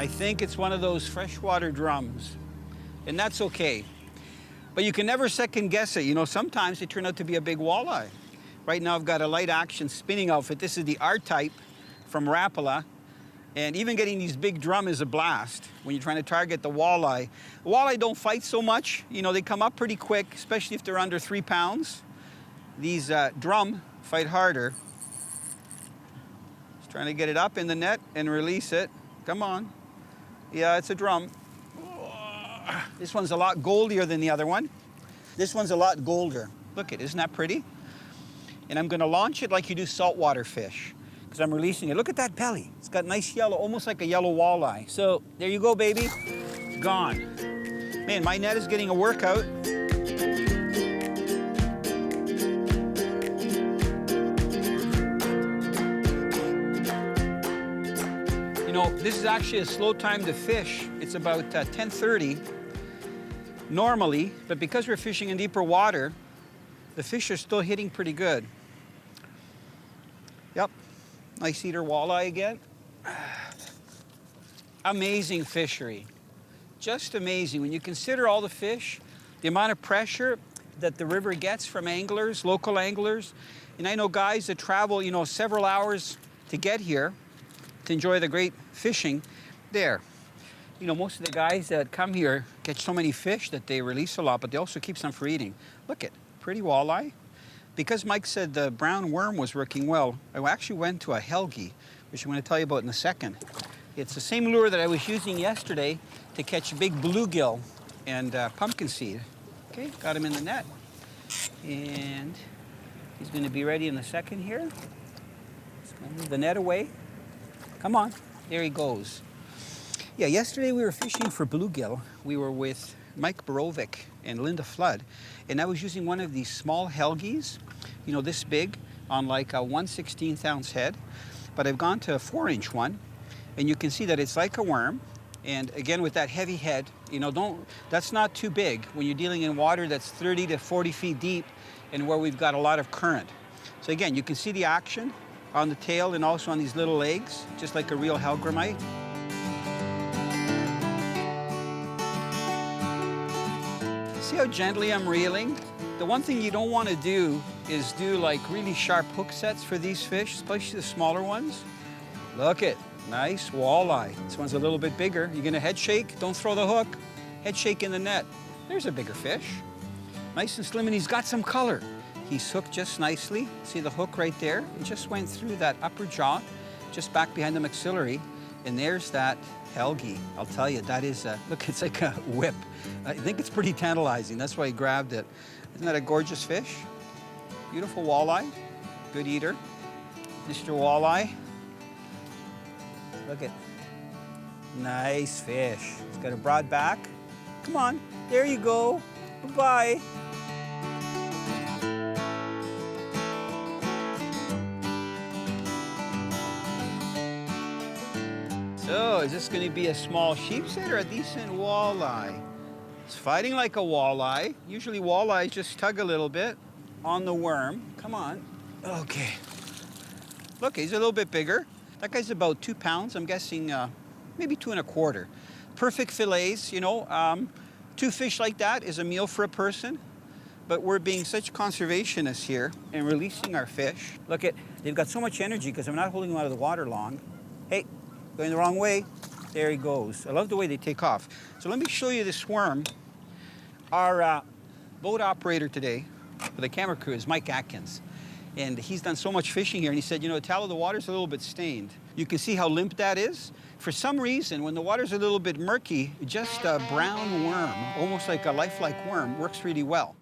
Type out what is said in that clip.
I think it's one of those freshwater drums, and that's okay. But you can never second guess it. You know, sometimes they turn out to be a big walleye. Right now I've got a light action spinning outfit. This is the R-type from Rapala. And even getting these big drum is a blast when you're trying to target the walleye. The walleye don't fight so much. You know, they come up pretty quick, especially if they're under 3 pounds. These drum fight harder. Just trying to get it up in the net and release it. Come on. Yeah, it's a drum. This one's a lot goldier than the other one. This one's a lot golder. Look it, isn't that pretty? And I'm gonna launch it like you do saltwater fish, because I'm releasing it. Look at that belly. It's got nice yellow, almost like a yellow walleye. So there you go, baby. Gone. Man, my net is getting a workout. You know, this is actually a slow time to fish. It's about 10:30 normally, but because we're fishing in deeper water, the fish are still hitting pretty good. Yep, nice eater walleye again. Amazing fishery, just amazing. When you consider all the fish, the amount of pressure that the river gets from anglers, local anglers, and I know guys that travel, you know, several hours to get here to enjoy the great fishing there. You know, most of the guys that come here catch so many fish that they release a lot, but they also keep some for eating. Look at pretty walleye. Because Mike said the brown worm was working well, I actually went to a helgi, which I'm going to tell you about in a second. It's the same lure that I was using yesterday to catch big bluegill and pumpkin seed. Okay, got him in the net. And he's going to be ready in a second here. Just going to move the net away. Come on, there he goes. Yeah, yesterday we were fishing for bluegill. We were with Mike Borovic and Linda Flood, and I was using one of these small helgies, you know, this big, on like a 1/16 ounce head, but I've gone to a 4-inch one, and you can see that it's like a worm, and again with that heavy head, you know, that's not too big when you're dealing in water that's 30 to 40 feet deep and where we've got a lot of current. So again, you can see the action on the tail and also on these little legs, just like a real hellgrammite. See how gently I'm reeling? The one thing you don't want to do is do like really sharp hook sets for these fish, especially the smaller ones. Look it, nice walleye. This one's a little bit bigger. You're gonna head shake, don't throw the hook. Head shake in the net. There's a bigger fish. Nice and slim, and he's got some color. He's hooked just nicely. See the hook right there? It just went through that upper jaw, just back behind the maxillary, and there's that helgi. I'll tell you, that is look, it's like a whip. I think it's pretty tantalizing. That's why he grabbed it. Isn't that a gorgeous fish? Beautiful walleye, good eater. Mr. Walleye. Look at, nice fish. It's got a broad back. Come on, there you go. Bye-bye. So, is this going to be a small sheepshead or a decent walleye? It's fighting like a walleye. Usually walleyes just tug a little bit on the worm. Come on. Okay. Look, he's a little bit bigger. That guy's about 2 pounds. I'm guessing maybe 2 1/4. Perfect fillets, you know. 2 fish like that is a meal for a person. But we're being such conservationists here and releasing our fish. Look at, they've got so much energy because I'm not holding them out of the water long. Hey. Going the wrong way. There he goes. I love the way they take off. So let me show you this worm. Our boat operator today for the camera crew is Mike Atkins. And he's done so much fishing here. And he said, you know, Italo, the water's a little bit stained. You can see how limp that is. For some reason, when the water's a little bit murky, just a brown worm, almost like a lifelike worm, works really well.